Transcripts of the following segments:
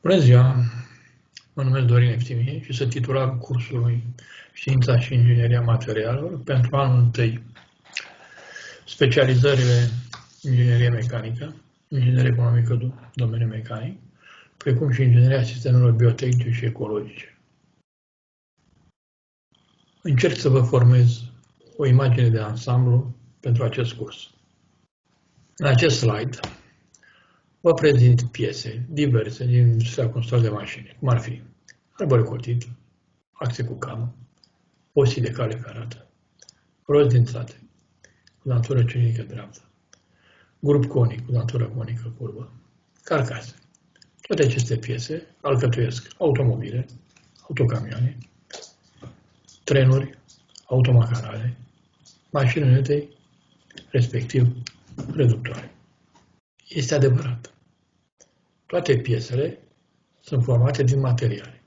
Bună ziua! Mă numesc Dorin Eftimie și sunt titular cursului Știința și Ingineria Materialelor pentru anul 1, specializările Inginerie Mecanică, Inginerie Economică, domeniu mecanic, precum și Ingineria Sistemelor Biotehnice și Ecologice. Încerc să vă formez o imagine de ansamblu pentru acest curs. În acest slide vă prezint piese diverse din industria construcției de mașini, cum ar fi arbore cotit, axe cu camă, osii de cale ferată, roți dințate, cu dantură cilindrică dreaptă, grup conic cu dantură conică curvă, carcase. Toate aceste piese alcătuiesc automobile, autocamioane, trenuri, automacarale, mașini unitei, respectiv reductoare. Este adevărat. Toate piesele sunt formate din materiale.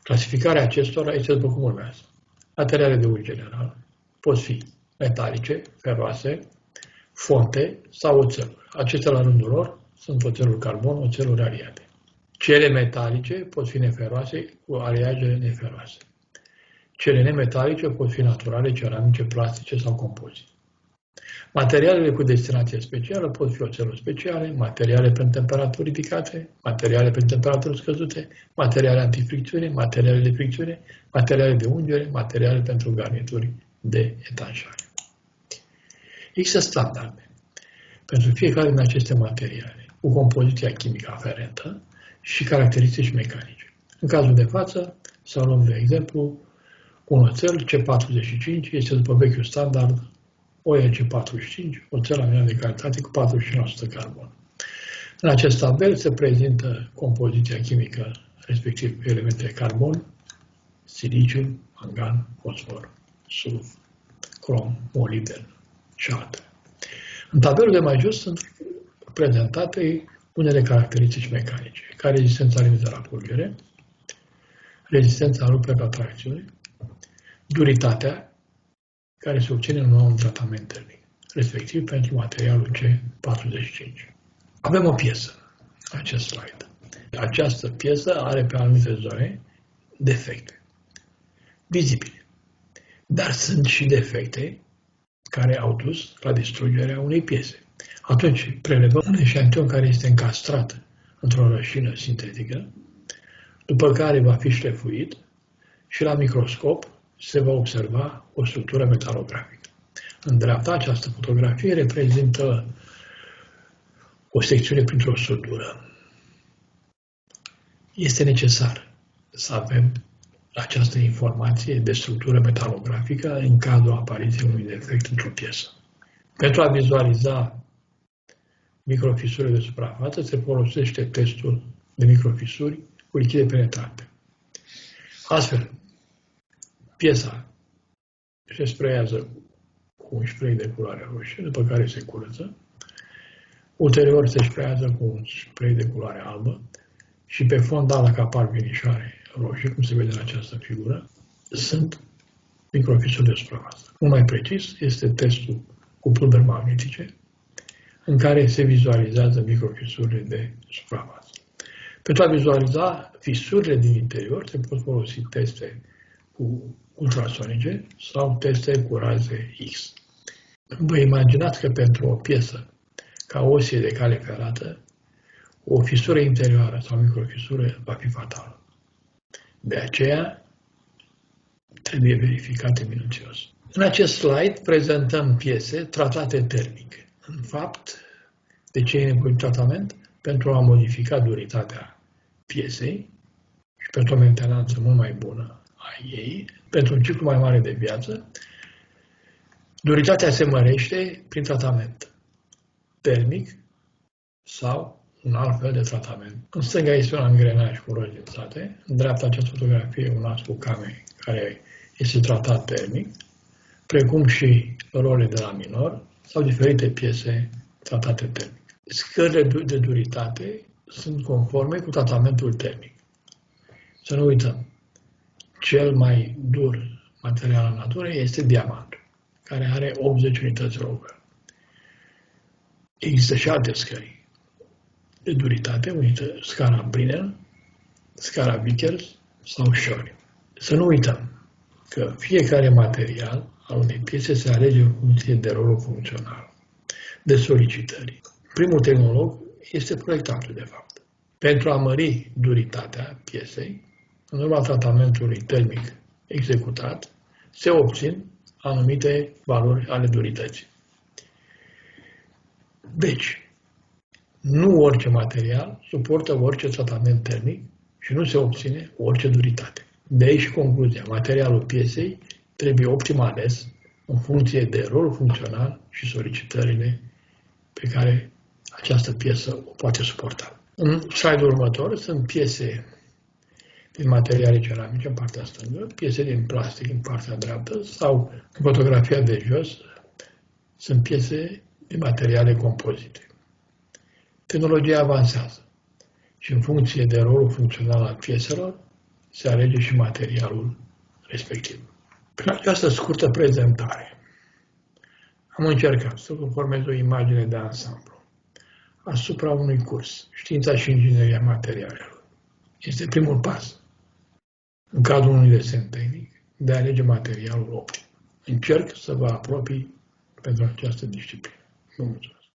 Clasificarea acestora este după cum urmează. Materiale de uz general pot fi metalice, feroase, fonte sau oțeluri. Acestea la rândul lor sunt oțeluri carbon, oțeluri aliate. Cele metalice pot fi neferoase cu aliaje neferoase. Cele nemetalice pot fi naturale, ceramice, plastice sau compozite. Materialele cu destinație specială pot fi oțeluri speciale, materiale pentru temperaturi ridicate, materiale pentru temperaturi scăzute, materiale antifricțiune, materiale de fricțiune, materiale de ungere, materiale pentru garnituri de etanșare. Există standarde pentru fiecare din aceste materiale, cu compoziția chimică aferentă și caracteristici mecanice. În cazul de față, să luăm de exemplu un oțel C45, este după vechiul standard OLC45, oțel laminat de calitate cu 45% carbon. În acest tabel se prezintă compoziția chimică, respectiv elementele carbon, siliciu, mangan, fosfor, sulf, crom, molibden și altele. În tabelul de mai jos sunt prezentate unele caracteristici mecanice, ca rezistența limită la curgere, rezistența rupere la tracțiune, duritatea, care se obține în un tratament termic, respectiv pentru materialul C45. Avem o piesă, acest slide. Această piesă are pe anumite zone defecte, vizibile, dar sunt și defecte care au dus la distrugerea unei piese. Atunci prelevăm un eșantion care este încastrat într-o rășină sintetică, după care va fi șlefuit și la microscop se va observa o structură metalografică. În dreapta, această fotografie reprezintă o secțiune printr-o sudură. Este necesar să avem această informație de structură metalografică în cazul apariției unui defect într-o piesă. Pentru a vizualiza microfisurile de suprafață, se folosește testul de microfisuri cu lichide penetrante. Astfel, piesa se sprayează cu un spray de culoare roșie, după care se curăță. Ulterior se sprayează cu un spray de culoare albă și pe fond ala că apar vinișoare roșii, cum se vede în această figură, sunt microfisuri de suprafață. Mult mai precis este testul cu pulberi magnetice, în care se vizualizează microfisurile de suprafață. Pentru a vizualiza fisurile din interior, se pot folosi teste cu ultrasonice sau teste cu raze X. Vă imaginați că pentru o piesă ca osie de cale ferată, o fisură interioară sau microfisură va fi fatală. De aceea, trebuie verificate minuțios. În acest slide prezentăm piese tratate termic. În fapt, de ce e nevoie de tratament? Pentru a modifica duritatea piesei și pentru o mentenanță mult mai bună a ei, pentru un ciclu mai mare de viață. Duritatea se mărește prin tratament termic sau un alt fel de tratament. În stânga este un angrenaj cu roți dințate, în dreapta această fotografie un as cu came care este tratat termic, precum și role de la minor sau diferite piese tratate termic. Scările de duritate sunt conforme cu tratamentul termic. Să nu uităm, cel mai dur material în natură este diamantul, care are 80 unități Rockwell. Există și alte scări. de duritate, unită scara Brinell, scara Vickers sau Shore. Să nu uităm că fiecare material al unei piese se alege în funcție de rolul funcțional, de solicitări. Primul tehnolog este proiectantul, de fapt. Pentru a mări duritatea piesei, în urma tratamentului termic executat, se obțin anumite valori ale durității. Deci, nu orice material suportă orice tratament termic și nu se obține orice duritate. De aici concluzia. Materialul piesei trebuie optim ales în funcție de rolul funcțional și solicitările pe care această piesă o poate suporta. În slide-ul următor sunt piese din materiale ceramice în partea stângă, piese din plastic în partea dreaptă sau în fotografia de jos sunt piese din materiale compozite. Tehnologia avansează și în funcție de rolul funcțional al pieselor se alege și materialul respectiv. Prin această scurtă prezentare am încercat să vă formez o imagine de ansamblu asupra unui curs, știința și ingineria materialelor. Este primul pas în cadrul unui desen tehnic de a alege materialul optim. Încerc să vă apropii pentru această disciplină. Vă mulțumesc.